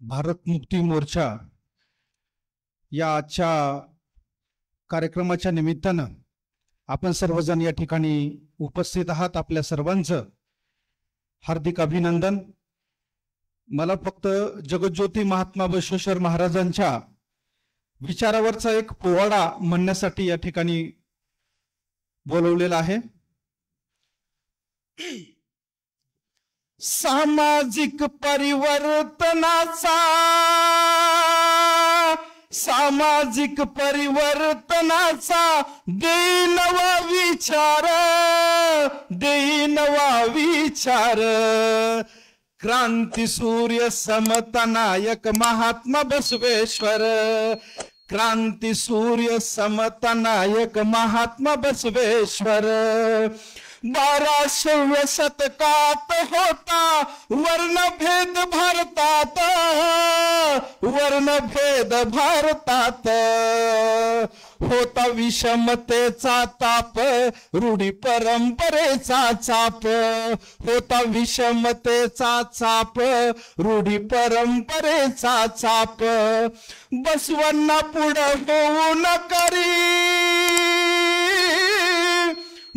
भारत मुक्ती मोर्चा या आजच्या कार्यक्रमाच्या निमित्तानं आपण सर्वजण या ठिकाणी उपस्थित आहात। आपल्या सर्वांचं हार्दिक अभिनंदन। मला फक्त जगज्योती महात्मा बसवेश्वर महाराजांच्या विचारावरचा एक पोवाडा म्हणण्यासाठी या ठिकाणी बोलवलेला आहे। सामाजिक परिवर्तनाचा देनवा विचार क्रांती सूर्य समता नायक महात्मा बसवेश्वर, क्रांती सूर्य समता नायक महात्मा बसवेश्वर। 12व्या शतकात होता वर्णभेद भारतात, वर्णभेद भारतात होता विषमतेचा ताप, रूढी परंपरेचा चाप होता विषमतेचा चाप, रूढी परंपरेचा चाप। बसवांना पुढं होऊ न करी,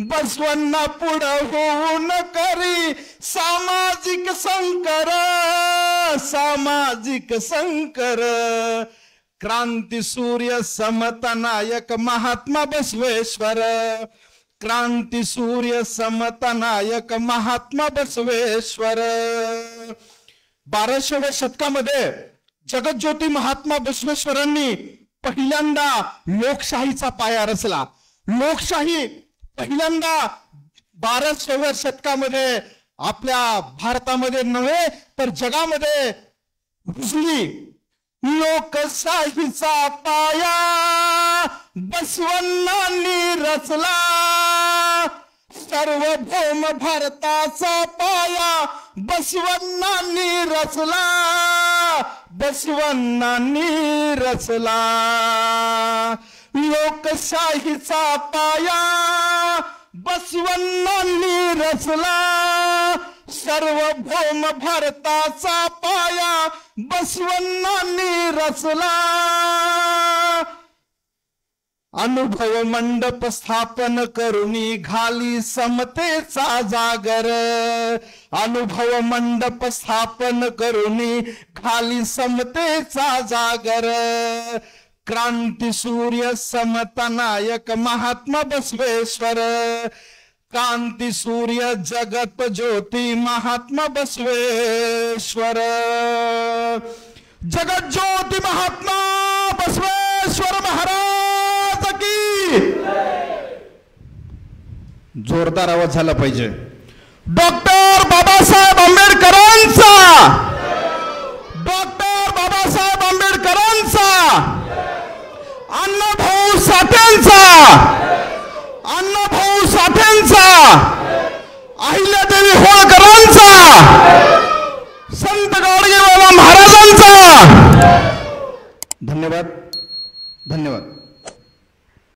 बसवांना पुढं होऊ न करी सामाजिक संकर, सामाजिक संकर। क्रांती सूर्य समता नायक महात्मा बसवेश्वर, क्रांती सूर्य समता नायक महात्मा बसवेश्वर। 12व्या शतकामध्ये जगज्योती महात्मा बसवेश्वरांनी पहिल्यांदा लोकशाहीचा पाया रचला। लोकशाही पहिल्यांदा 12व्या शतकामध्ये आपल्या भारतामध्ये नव्हे तर जगामध्ये रुजली। लोकशाहीचा पाया बसवांनी रचला, सार्वभौम भारताचा पाया बसवांनी रचला, बसवांनी रचला। लोकशाहीचा पाया बसवांनी रचला, सार्वभौम भारताचा पाया बसवांनी रचला। अनुभव मंडप स्थापन करुनी घाली समतेचा जागर, अनुभव मंडप स्थापन करुनी घाली समतेचा जागर। क्रांती सूर्य समता नायक महात्मा बसवेश्वर, क्रांती सूर्य जगत ज्योती महात्मा बसवेश्वर। जगत ज्योती महात्मा बसवेश्वर महाराज की जोरदार आवाज झाला पाहिजे। डॉक्टर बाबासाहेब आंबेडकरांचा, डॉक्टर बाबासाहेब आंबेडकरांचा, अण्णाभाऊ साठेंचा, अण्णाभाऊ साठेंचा, अहिल्यादेवी होळकरांचा, संत गाडगेबाबा महाराजांचा। धन्यवाद, धन्यवाद।